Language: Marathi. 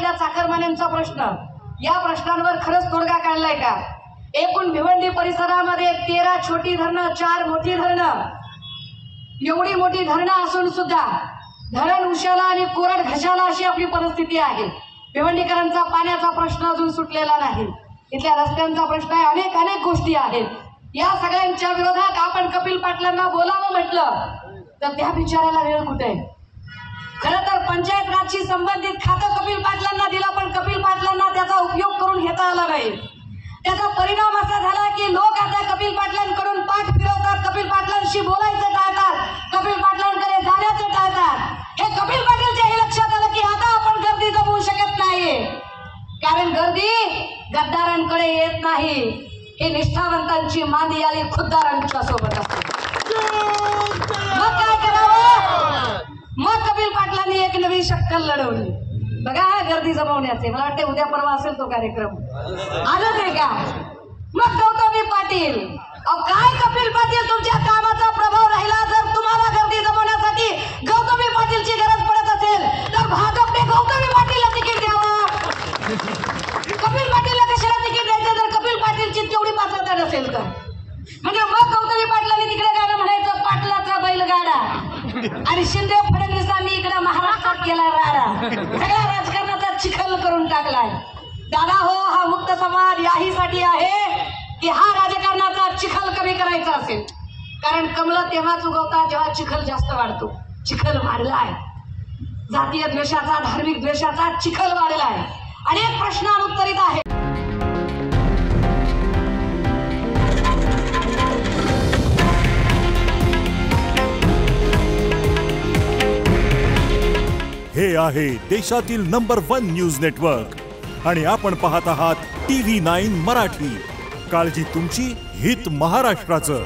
गावातल्या चाकरमान्यांचा प्रश्न, या प्रश्नांवर खरंच तोडगा काढलाय का? एकूण भिवंडी परिसरामध्ये 13 छोटी धरणं, 4 मोठी धरणं, एवढी मोठी धरणं असून सुद्धा धरण उशाला आणि कोरड घशाला अशी आपली परिस्थिती आहे। भिवंडीकरांचा पाण्याचा प्रश्न अजून सुटलेला नाही, इथल्या रस्त्यांचा प्रश्न आहे, अनेक गोष्टी आहेत। या सगळ्यांच्या विरोधात आपण कपिल पाटलांना बोलावं म्हटलं तर त्या बिचाराला वेळ कुठे आहे? खरं तर पंचायत राजशी संबंधित खातं कपिल पाटलांना दिलं, पण कपिल पाटलांना त्याचा उपयोग करून घेता आला नाही। त्याचा परिणाम असा झाला की लोक आता कपिल पाटलांकडून पाठ फिरवतात, कपिल पाटलांशी बोलायचं टाळतात, कपिल पाटलांकडे जाण्याचं टाळतात। हे कपिल पाटीलच्या हे लक्षात आलं की आता आपण गर्दी जमवू शकत नाही, कारण गर्दी गद्दारांकडे येत नाही, हे निष्ठावंतांची मांदी आली खुद्दारांच्या सोबत असते। मग काय करावं? मग कपिल पाटलांनी एक नवी शक्कल लढवली। बघा गर्दी जमवण्याचे, मला वाटते उद्या परवा असेल तो कार्यक्रम, आलं ते का? मग गौतमी पाटील, काय कपिल पाटील तुमच्या कामाचा प्रभाव राहिला, जर तुम्हाला गर्दी जमवण्यासाठी गौतमी पाटीलची गरज पडत असेल तर भाजपने गौतमी पाटीलला तिकीट द्यावं। कपिल पाटीलला कशाला तिकीट द्यायचं जर कपिल पाटीलची तेवढी पात्रता नसेल तर? म्हणजे मग गौतमी पाटलांनी तिकडे गाणं म्हणायचं, पाटलाचा बैलगाडा, आणि शिंदे फडणवीसांनी इकडे महाराष्ट्रात केला राडा, सगळ्या राजकारणाचा चिखल करून टाकलाय। दादा हो, हा मुक्त समाज याहीसाठी आहे की हा राजकारणाचा चिखल कमी करायचा असेल, कारण कमलं तेव्हाच उगवतात जेव्हा चिखल जास्त वाढतो। चिखल वाढलाय, जातीय द्वेषाचा, धार्मिक द्वेषाचा चिखल वाढलाय, अनेक प्रश्न अनुत्तरित आहेत। हे आहे देशातील नंबर 1 न्यूज नेटवर्क आणि आपण पाहत आहात TV9 मराठी। काळजी तुमची, हित महाराष्ट्राचं।